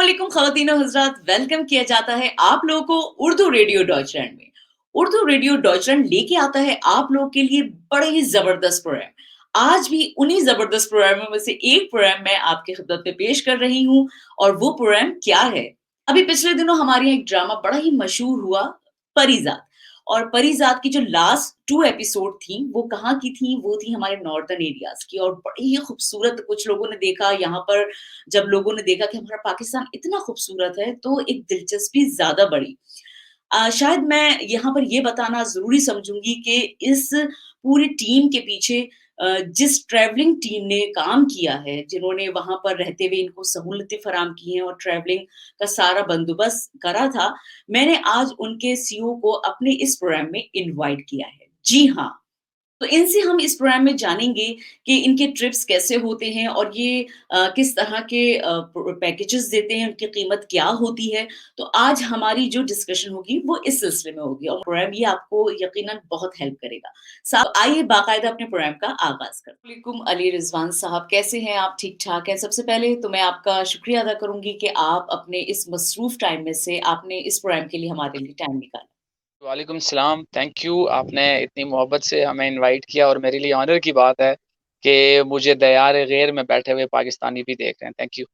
अस्सलामुअलैकुम ख़वातीन और हज़रात, वेलकम किया जाता है आप लोगों को उर्दू रेडियो डॉयचलैंड में। उर्दू रेडियो डॉयचलैंड लेके आता है आप लोगों के लिए बड़े ही ज़बरदस्त प्रोग्राम। आज भी उन्हीं ज़बरदस्त प्रोग्रामों में से एक प्रोग्राम मैं आपकी खिदमत में पेश कर रही हूँ और वो प्रोग्राम क्या है? अभी पिछले दिनों हमारे यहाँ एक ड्रामा बड़ा ही मशहूर हुआ, परिज़ात। और परिज़ात की जो लास्ट 2 एपिसोड थी, वो कहाँ की थी? वो थी हमारे नॉर्दर्न एरियाज़ की और बड़ी ही खूबसूरत। कुछ लोगों ने देखा यहाँ पर, जब लोगों ने देखा कि हमारा पाकिस्तान इतना खूबसूरत है, तो एक दिलचस्पी ज़्यादा बढ़ी। शायद मैं यहाँ पर ये बताना ज़रूरी समझूँगी कि इस पूरी टीम के पीछे जिस ट्रैवलिंग टीम ने काम किया है, जिन्होंने वहाँ पर रहते हुए इनको सहूलतें फ़राहम की हैं और ट्रैवलिंग का सारा बंदोबस्त करा था, मैंने आज उनके सीईओ को अपने इस प्रोग्राम में इनवाइट किया है। जी हाँ। तो इनसे हम इस प्रोग्राम में जानेंगे कि इनके ट्रिप्स कैसे होते हैं और ये किस तरह के पैकेजेस देते हैं, उनकी कीमत क्या होती है। तो आज हमारी जो डिस्कशन होगी वो इस सिलसिले में होगी और प्रोग्राम ये आपको यकीनन बहुत हेल्प करेगा। साहब आइए बाकायदा अपने प्रोग्राम का आगाज़ करते हैं। वालेकुम अली रिज़वान साहब, कैसे हैं आप? ठीक-ठाक हैं? सबसे पहले तो मैं आपका शुक्रिया अदा करूँगी कि आप अपने इस मसरूफ़ टाइम में से आपने इस प्रोग्राम के लिए हमारे लिए टाइम निकाला। वालेकुम सलाम, थैंक यू आपने इतनी मोहब्बत से हमें इनवाइट किया और मेरे लिए ऑनर की बात है कि मुझे दयार-ए-गैर में बैठे हुए पाकिस्तानी भी देख रहे हैं। Thank you.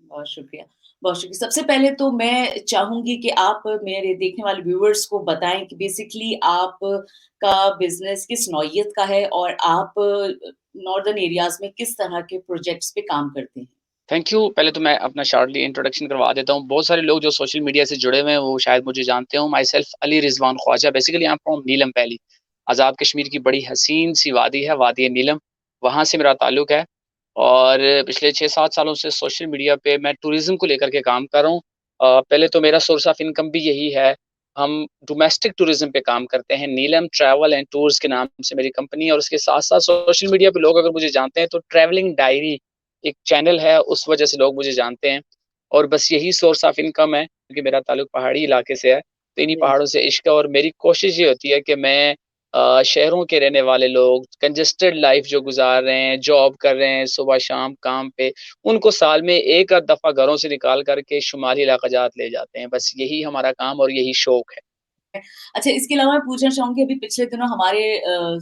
बहुत शुक्रिया, बहुत शुक्रिया। सबसे पहले तो मैं चाहूँगी कि आप मेरे देखने वाले व्यूअर्स को बताएँ कि बेसिकली आपका बिज़नेस किस नौइयत का है और आप नॉर्दर्न एरियाज़ में किस तरह के प्रोजेक्ट्स पे काम करते हैं? Thank you. पहले तो मैं अपना शॉर्टली इंट्रोडक्शन करवा देता हूँ। बहुत सारे लोग जो सोशल मीडिया से जुड़े हुए हैं वो शायद मुझे जानते हों। Myself Ali Rizwan Khwaja, basically I am from Neelam valley. Azad Kashmir की बड़ी हसीन सी वादी है, वादी नीलम, वहाँ से मेरा ताल्लुक है। और पिछले 6-7 सालों से सोशल मीडिया पे मैं टूरिज़्म को लेकर के काम कर रहा हूँ। पहले तो मेरा सोर्स ऑफ इनकम भी यही है। हम डोमेस्टिक टूरिज़्म पे काम करते हैं। नीलम ट्रैवल एंड टूर्स के नाम से मेरी कंपनी है और उसके साथ-साथ सोशल मीडिया पे लोग अगर मुझे जानते हैं तो ट्रैवलिंग डायरी एक चैनल है, उस वजह से लोग मुझे जानते हैं। और बस यही सोर्स ऑफ इनकम है, क्योंकि मेरा ताल्लुक पहाड़ी इलाके से है, तो इन्हीं जी। पहाड़ों से इश्क है और मेरी कोशिश ये होती है कि मैं शहरों के रहने वाले लोग कंजेस्टेड लाइफ़ जो गुज़ार रहे हैं, जॉब कर रहे हैं, सुबह-शाम काम पे, उनको साल में 1 आध दफ़ा घरों से निकाल कर के शुमाली इलाक़ाजात ले जाते हैं। बस यही हमारा काम और यही शौक है। अच्छा, इसके अलावा मैं पूछना चाहूँगी, अभी पिछले दिनों हमारे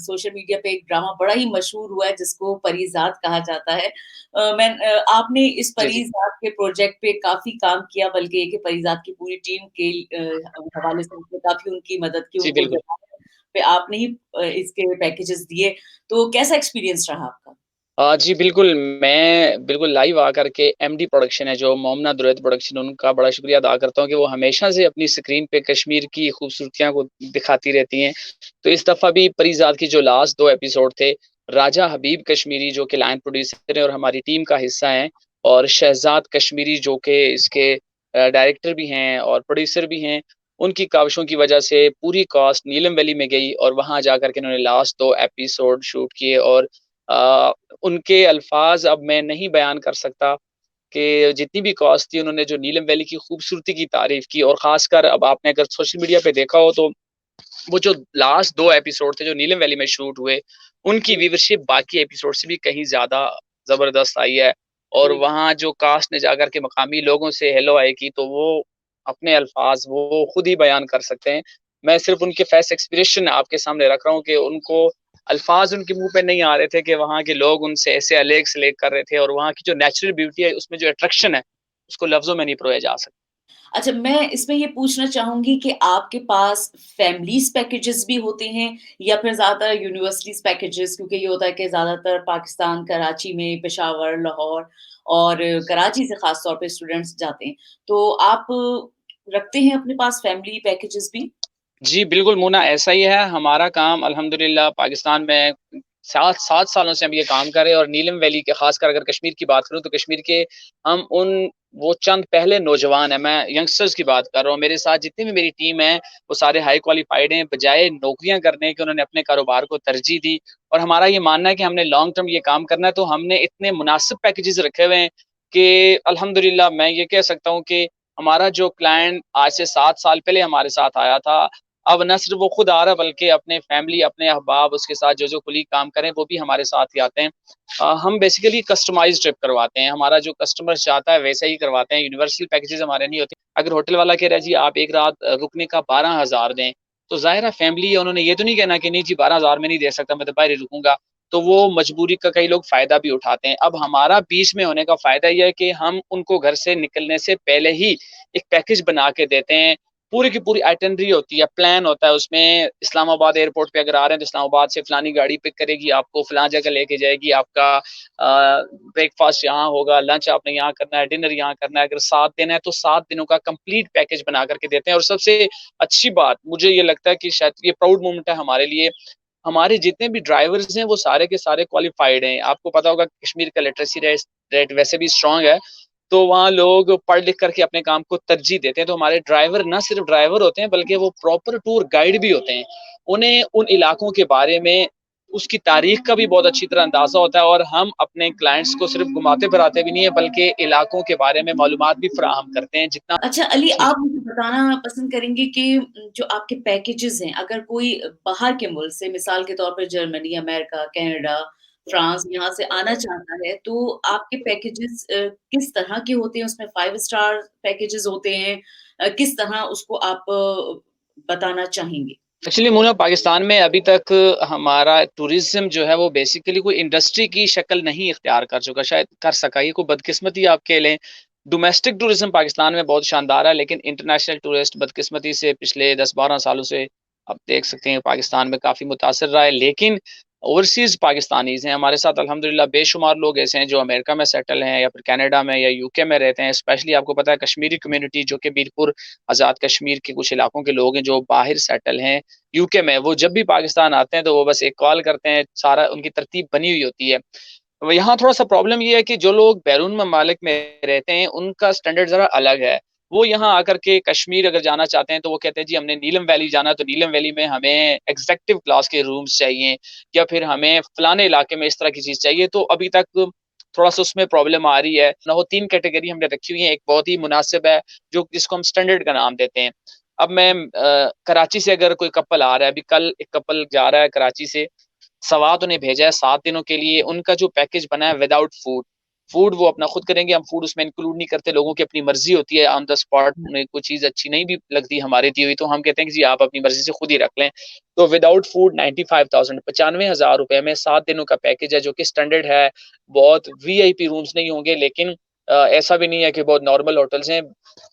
सोशल मीडिया पे एक ड्रामा बड़ा ही मशहूर हुआ है जिसको परीज़ात कहा जाता है। आपने इस जी, जी। परीज़ात के प्रोजेक्ट पे काफ़ी काम किया, बल्कि एक परीज़ात की पूरी टीम के हवाले से आपने काफ़ी उनकी मदद की, जी, उनको बिल्कुल। जगह पे आपने ही इसके पैकेजेज़ दिए। तो कैसा एक्सपीरियंस रहा आपका? जी, बिल्कुल, मैं बिल्कुल लाइव आकर के एमडी प्रोडक्शन है जो मोमना दुरैत प्रोडक्शन, उनका बड़ा शुक्रिया अदा करता हूँ कि वो हमेशा से अपनी स्क्रीन पे कश्मीर की खूबसूरतियाँ को दिखाती रहती हैं। तो इस दफ़ा भी परिज़ात की जो लास्ट 2 एपिसोड थे, राजा हबीब कश्मीरी जो कि लाइन प्रोड्यूसर हैं और हमारी टीम का हिस्सा हैं, और शहज़ाद कश्मीरी जो कि इसके डायरेक्टर भी हैं और प्रोड्यूसर भी हैं, उनकी काविशों की वजह से पूरी कास्ट नीलम वैली में गई और वहाँ जाकर के उन्होंने लास्ट 2 एपिसोड शूट किए। और अ, उनके अल्फ़ाज़ अब मैं नहीं बयान कर सकता कि जितनी भी कॉस्ट थी, उन्होंने जो नीलम वैली की खूबसूरती की तारीफ़ की। और ख़ासकर अब आपने अगर सोशल मीडिया पे देखा हो तो वो जो लास्ट 2 एपिसोड थे जो नीलम वैली में शूट हुए, उनकी जी, व्यूवरशिप बाकी एपिसोड से भी कहीं ज़्यादा ज़बरदस्त आई है। और जी। वहाँ जो कास्ट ने जाकर के मकामी लोगों से हेलो हाय की, तो वो अपने अल्फ़ाज़ वो खुद ही बयान कर सकते हैं। मैं सिर्फ़ उनके फेस एक्सप्रेशन आपके सामने रख रहा हूँ कि उनको अल्फ़ाज़ उनके मुँह पे नहीं आ रहे थे कि वहाँ के लोग उनसे ऐसे अलेग-सलेग कर रहे थे, और वहाँ की जो नेचुरल ब्यूटी है, उसमें जो अट्रैक्शन है, उसको लफ्ज़ों में नहीं परोया जा सकता। अच्छा, मैं इसमें ये पूछना चाहूँगी कि आपके पास फैमिलीज़ पैकेजेज़ भी होते हैं या फिर ज़्यादातर यूनिवर्सिटीज़ पैकेजेज़? क्योंकि ये होता है कि ज़्यादातर पाकिस्तान, कराची में, पेशावर, लाहौर और कराची से ख़ास तौर पे स्टूडेंट्स जाते हैं। तो आप रखते हैं अपने पास फैमिली पैकेजेज़ भी? जी, बिल्कुल मुन्ना, ऐसा ही है। हमारा काम अल्हम्दुलिल्लाह पाकिस्तान में 7 सालों से हम ये काम कर रहे हैं। और नीलम वैली के ख़ासकर अगर कश्मीर की बात करूँ तो कश्मीर के हम उन वो चंद पहले नौजवान हैं, मैं यंगस्टर्स की बात कर रहा हूँ। मेरे साथ जितनी भी मेरी टीम है, वो सारे हाई क्वालिफ़ाइड हैं। बजाए नौकरियाँ करने के उन्होंने अपने कारोबार को तरजीह दी। और हमारा ये मानना है कि हमने लॉन्ग टर्म ये काम करना है, तो हमने इतने मुनासिब पैकेजेज़ रखे हुए हैं कि अल्हम्दुलिल्लाह मैं ये कह सकता हूँ कि हमारा जो क्लाइंट आज से 7 साल पहले हमारे साथ आया था, अब ना सिर्फ़ वो खुद आ रहा है बल्कि अपने फैमिली, अपने अहबाब, उसके साथ जो-जो कुलीग काम कर रहे हैं वो भी हमारे साथ ही आते हैं। हम बेसिकली कस्टमाइज़्ड ट्रिप करवाते हैं, हमारा जो कस्टमर चाहता है वैसा ही करवाते हैं, यूनिवर्सल पैकेजेज़ हमारे नहीं होते। अगर होटल वाला कह रहा है जी आप 1 रात रुकने का 12,000 दें, तो ज़ाहिर है फैमिली है उन्होंने ये तो नहीं कहना कि नहीं जी 12,000 में नहीं दे सकता, मैं तो बाहर ही रुकूँगा। तो वो मजबूरी का कई लोग फ़ायदा भी उठाते हैं। अब हमारा बीच में होने का फ़ायदा ये है कि हम उनको घर से निकलने से पहले ही एक पैकेज बना के देते हैं। पूरी की पूरी आइटिनरी होती है, प्लान होता है उसमें। इस्लामाबाद एयरपोर्ट पे अगर आ रहे हैं तो इस्लामाबाद से फलानी गाड़ी पिक करेगी आपको, फलाँ जगह लेके जाएगी, आपका ब्रेकफ़ास्ट यहाँ होगा, लंच आपने यहाँ करना है, डिनर यहाँ करना है। अगर 7 दिन है तो 7 दिनों का कंप्लीट पैकेज बना कर के देते हैं और सबसे अच्छी बात मुझे ये लगता है कि शायद ये प्राउड मोमेंट है हमारे लिए, हमारे जितने भी ड्राइवर्स हैं वो सारे के सारे क्वालिफ़ाइड हैं। आपको पता होगा कश्मीर का लिटरेसी रेट वैसे भी स्ट्रॉन्ग है, तो वहाँ लोग पढ़ लिख कर के अपने काम को तरजीह देते हैं। तो हमारे ड्राइवर ना सिर्फ़ ड्राइवर होते हैं बल्कि वो प्रॉपर टूर गाइड भी होते हैं। उन्हें उन इलाकों के बारे में, उसकी तारीख़ का भी बहुत अच्छी तरह अंदाज़ा होता है और हम अपने क्लाइंट्स को सिर्फ़ घुमाते-फिराते भी नहीं है बल्कि इलाकों के बारे में मालूमात भी फ़राहम करते हैं जितना अच्छा अली, जी। आप मुझे बताना पसंद करेंगे कि जो आपके पैकेजेज़ हैं, अगर कोई बाहर के मुल्क से मिसाल के तौर पर जर्मनी, अमेरिका, कनाडा, फ्रांस यहाँ से आना चाहता है, तो आपके पैकेजेज़ किस तरह के होते हैं? उसमें 5 स्टार पैकेजेज़ होते हैं? किस तरह उसको आप बताना चाहेंगे? एक्चुअली मुना पाकिस्तान में अभी तक हमारा टूरिज़्म जो है वो बेसिकली कोई इंडस्ट्री की शक्ल नहीं इख्तियार कर चुका, शायद कर सका। ये कोई बदकिस्मती आप कह लें। डोमेस्टिक टूरिज़्म पाकिस्तान में बहुत शानदार है, लेकिन इंटरनेशनल टूरिस्ट बदकिस्मती से पिछले 10-12 सालों से आप देख सकते हैं पाकिस्तान में काफ़ी मुतासिर रहा है। लेकिन ओवरसीज़ पाकिस्तानीज़ हैं, हमारे साथ अल्हम्दुलिल्लाह बेशुमार लोग ऐसे हैं जो अमेरिका में सेटल हैं या फिर कनाडा में या यूके में रहते हैं। स्पेशली आपको पता है कश्मीरी कम्युनिटी जो कि मीरपुर, आज़ाद कश्मीर के कुछ इलाकों के लोग हैं जो बाहर सेटल हैं यूके में, वो जब भी पाकिस्तान आते हैं तो वो बस एक कॉल करते हैं, सारा उनकी तरतीब बनी हुई होती है। वो यहाँ थोड़ा-सा प्रॉब्लम ये है कि जो लोग बैरून ममालिक में रहते हैं, उनका स्टैंडर्ड ज़रा अलग है। वो यहाँ आकर के कश्मीर अगर जाना चाहते हैं, तो वो कहते हैं जी हमने नीलम वैली जाना है, तो नीलम वैली में हमें एग्ज़ेक्टिव क्लास के रूम्स चाहिए या फिर हमें फलाने इलाके में इस तरह की चीज़ चाहिए। तो अभी तक थोड़ा-सा उसमें प्रॉब्लम आ रही है। ना वो 3 कैटेगरी हमने रखी हुई है, एक बहुत ही मुनासिब है, जो जिसको हम स्टैंडर्ड का नाम देते हैं। अब मैं कराची से अगर कोई कपल आ रहा है, अभी कल एक कपल जा रहा है कराची से, सवात उन्हें भेजा है 7 दिनों के लिए, उनका जो पैकेज बना है विदाउट फूड। फूड वो अपना खुद करेंगे, हम फूड उसमें इंक्लूड नहीं करते, लोगों की अपनी मर्ज़ी होती है, ऑन द स्पॉट उन्हें कोई चीज़ अच्छी नहीं भी लगती हमारी दी हुई, तो हम कहते हैं कि जी आप अपनी मर्ज़ी से खुद ही रख लें। तो विदाउट फूड 95,000 ₹95,000 में 7 दिनों का पैकेज है जो कि स्टैंडर्ड है, बहुत वीआईपी रूम्स नहीं होंगे लेकिन ऐसा भी नहीं है कि बहुत नॉर्मल होटल्स हैं,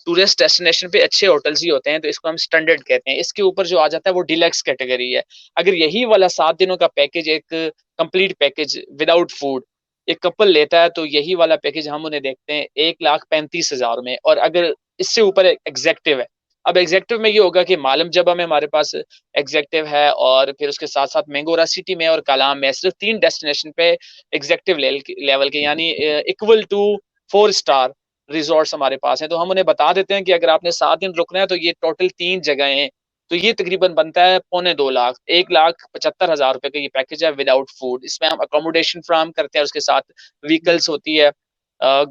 टूरिस्ट डेस्टिनेशन पे अच्छे होटल्स ही होते हैं, तो इसको हम स्टैंडर्ड कहते हैं। इसके ऊपर जो आ जाता है वो डीलक्स कैटेगरी है। अगर यही वाला 7 दिनों का पैकेज एक कंप्लीट पैकेज विदाउट फूड एक कपल लेता है तो यही वाला पैकेज हम उन्हें देखते हैं 1,35,000 में और अगर इससे ऊपर एग्जेक्टिव है। अब एग्जेक्टिव में ये होगा कि मालम जबा में हमारे पास एग्जेक्टिव है और फिर उसके साथ-साथ मैंगोरा सिटी में और कलाम में सिर्फ 3 डेस्टिनेशन पे एग्जेक्टिव लेवल के यानी इक्वल टू 4 स्टार रिज़ॉर्ट्स हमारे पास हैं। तो हम उन्हें बता देते हैं कि अगर आपने 7 दिन रुकना है तो ये टोटल 3 जगहें हैं। तो ये तकरीबन बनता है पौने 2 लाख, ₹1,75,000 का ये पैकेज है विदाउट फूड। इसमें हम अकोमोडेशन फ्राहम करते हैं, उसके साथ व्हीकल्स होती है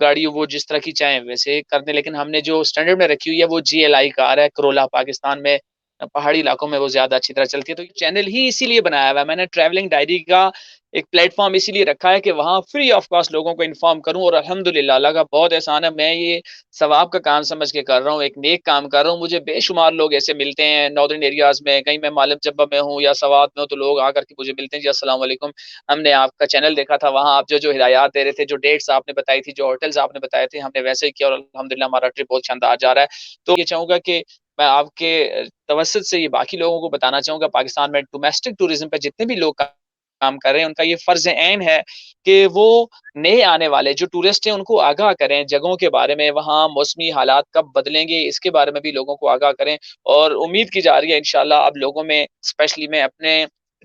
गाड़ी वो जिस तरह की चाहें वैसे कर दें, लेकिन हमने जो स्टैंडर्ड में रखी हुई है वो जीएलआई कार है, करोला पाकिस्तान में पहाड़ी इलाकों में वो ज़्यादा अच्छी तरह चलती है। तो ये चैनल ही इसीलिए बनाया हुआ है। मैंने ट्रैवलिंग डायरी का एक प्लेटफ़ॉर्म इसीलिए रखा है कि वहाँ फ्री ऑफ कॉस्ट लोगों को इन्फॉर्म करूँ और अल्हम्दुलिल्लाह अल्लाह का बहुत एहसान है, मैं ये सवाब का काम समझ के कर रहा हूँ, एक नेक काम कर रहा हूँ। मुझे बेशुमार लोग ऐसे मिलते हैं नॉर्दर्न एरियाज़ में, कहीं मैं मालिम जब्बा में हूँ या सवात में हूँ, तो लोग आकर के मुझे मिलते हैं, जी अस्सलाम वालेकुम। हमने आपका चैनल देखा था, वहाँ आप जो-जो हिदायत दे रहे थे, जो डेट्स आपने बताई थी, जो होटल्स आपने बताए थे, हमने वैसे ही किया और अल्हम्दुलिल्लाह हमारा ट्रिप बहुत शानदार जा रहा है। तो ये चाहूँगा कि मैं आपके तवज्जुद से ये बाकी लोगों को बताना चाहूँगा पाकिस्तान में डोमेस्टिक टूरिज़्म पे जितने भी लोग काम कर रहे हैं, उनका ये फ़र्ज़ ऐन है कि वो नए आने वाले जो टूरिस्ट हैं, उनको आगाह करें जगहों के बारे में, वहाँ मौसमी हालात कब बदलेंगे, इसके बारे में भी लोगों को आगाह करें और उम्मीद की जा रही है इंशाअल्लाह अब लोगों में स्पेशली मैं अपने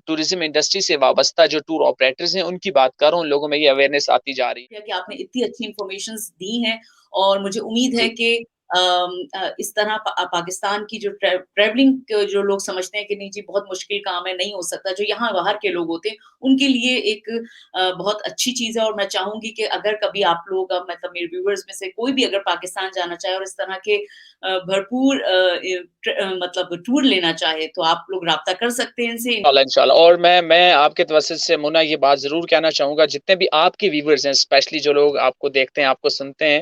टूरिज़्म इंडस्ट्री से वाबस्ता जो टूर ऑपरेटर्स हैं, उनकी बात कर रहा हूँ, लोगों में ये अवेयरनेस आती जा रही है। कि आपने इतनी अच्छी इन्फॉर्मेशंस दी हैं और मुझे उम्मीद है जी। कि इस तरह पाकिस्तान की जो ट्रैवलिंग जो लोग समझते हैं कि नहीं जी बहुत मुश्किल काम है, नहीं हो सकता, जो यहाँ बाहर के लोग होते हैं, उनके लिए एक बहुत अच्छी चीज़ है और मैं चाहूँगी कि अगर कभी आप लोग मतलब मेरे व्यूअर्स में से कोई भी अगर पाकिस्तान जाना चाहे और इस तरह के भरपूर मतलब टूर लेना चाहे, तो आप लोग राब्ता कर सकते हैं इनसे। इंशाल्लाह और मैं आपके तवज्जुह से मुन्ना ये बात ज़रूर कहना चाहूँगा जितने भी आपके व्यूअर्स हैं स्पेशली जो लोग आपको देखते हैं, आपको सुनते हैं,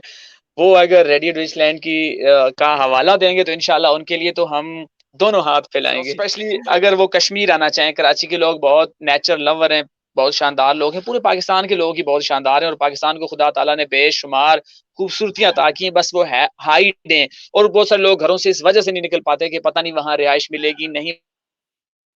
वो अगर रेडियो न्यूज़ीलैंड की का हवाला देंगे तो इंशाल्लाह उनके लिए तो हम दोनों हाथ फैलाएँगे। स्पेशली अगर वो कश्मीर आना चाहें, कराची के लोग बहुत नेचर लवर हैं, बहुत शानदार लोग हैं, पूरे पाकिस्तान के लोग ही बहुत शानदार हैं और पाकिस्तान को खुदा ताला ने बेशुमार खूबसूरतियाँ अता की हैं, बस वो है हाइट दें और बहुत सारे लोग घरों से इस वजह से नहीं निकल पाते कि पता नहीं वहाँ रिहाइश मिलेगी, नहीं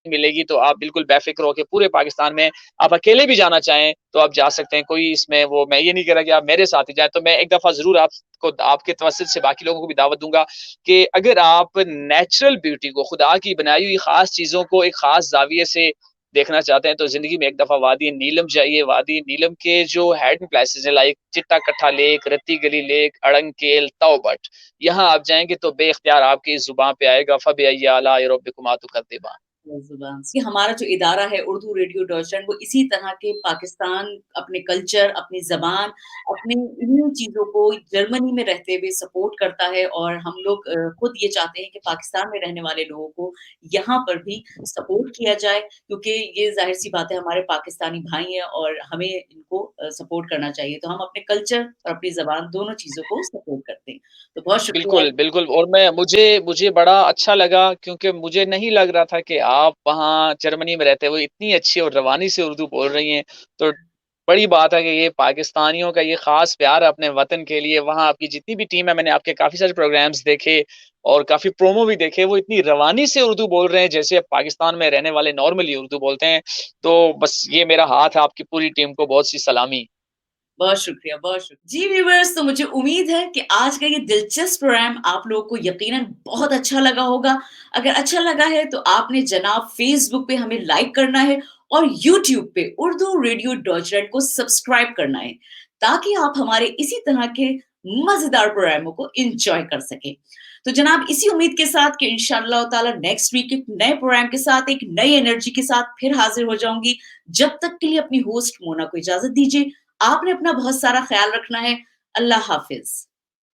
मिलेगी, तो आप बिल्कुल बेफ़िक्र होके पूरे पाकिस्तान में आप अकेले भी जाना चाहें, तो आप जा सकते हैं। कोई इसमें वो मैं ये नहीं कह रहा कि आप मेरे साथ ही जाएँ, तो मैं एक दफ़ा ज़रूर आपको आपके तवज्जुह से बाकी लोगों को भी दावत दूँगा कि अगर आप नेचुरल ब्यूटी को, खुदा की बनाई हुई ख़ास चीज़ों को एक ख़ास ज़ाविये से देखना चाहते हैं, तो ज़िंदगी में एक दफ़ा वादी नीलम जाइए। वादी नीलम के जो हिडन प्लेसेस हैं लाइक चिट्टा कट्टा लेक, रत्ती गली लेक, अड़ंगकेल, तौबट, यहाँ आप जाएँगे तो बेइख्तियार आपकी ज़ुबान पे आएगा फ़बिअय्यि आलाइ रब्बिकुमा तुकज़्ज़िबान। ज़ुबान से हमारा जो इदारा है उर्दू रेडियो डॉयचलैंड वो इसी तरह के पाकिस्तान, अपने कल्चर, अपनी ज़बान, अपनी इन्हीं चीज़ों को जर्मनी में रहते हुए सपोर्ट करता है और हम लोग खुद ये चाहते हैं कि पाकिस्तान में रहने वाले लोगों को यहाँ पर भी सपोर्ट किया जाए क्योंकि ये ज़ाहिर-सी बात है हमारे पाकिस्तानी भाई हैं और हमें इनको सपोर्ट करना चाहिए। तो हम अपने कल्चर और अपनी ज़बान दोनों चीज़ों को सपोर्ट करते हैं। तो बहुत शुक्रिया। बिल्कुल, बिल्कुल और मैं मुझे मुझे बड़ा अच्छा लगा क्योंकि मुझे नहीं लग रहा था कि आप वहाँ जर्मनी में रहते हुए इतनी अच्छी और रवानी से उर्दू बोल रही हैं। तो बड़ी बात है कि ये पाकिस्तानियों का ये ख़ास प्यार है अपने वतन के लिए। वहाँ आपकी जितनी भी टीम है मैंने आपके काफ़ी सारे प्रोग्राम्स देखे और काफ़ी प्रोमो भी देखे, वो इतनी रवानी से उर्दू बोल रहे हैं जैसे पाकिस्तान में रहने वाले नॉर्मली उर्दू बोलते हैं। तो बस ये मेरा हाथ है आपकी पूरी टीम को बहुत-सी सलामी। बहुत शुक्रिया, बहुत शुक्रिया। जी व्यूअर्स तो मुझे उम्मीद है कि आज का ये दिलचस्प प्रोग्राम आप लोगों को यकीनन बहुत अच्छा लगा होगा। अगर अच्छा लगा है तो आपने जनाब फ़ेसबुक पे हमें लाइक करना है और यूट्यूब पे उर्दू रेडियो डॉयचलैंड को सब्सक्राइब करना है, ताकि आप हमारे इसी तरह के मज़ेदार प्रोग्रामों को एन्जॉय कर सकें। तो जनाब इसी उम्मीद के साथ कि इंशाअल्लाह ताला नेक्स्ट वीक एक नए प्रोग्राम के साथ, एक नई एनर्जी के साथ फिर हाज़िर हो जाऊँगी। जब तक के लिए अपनी होस्ट मोना को इजाज़त दीजिए। आपने अपना बहुत सारा ख्याल रखना है। अल्लाह हाफ़िज़।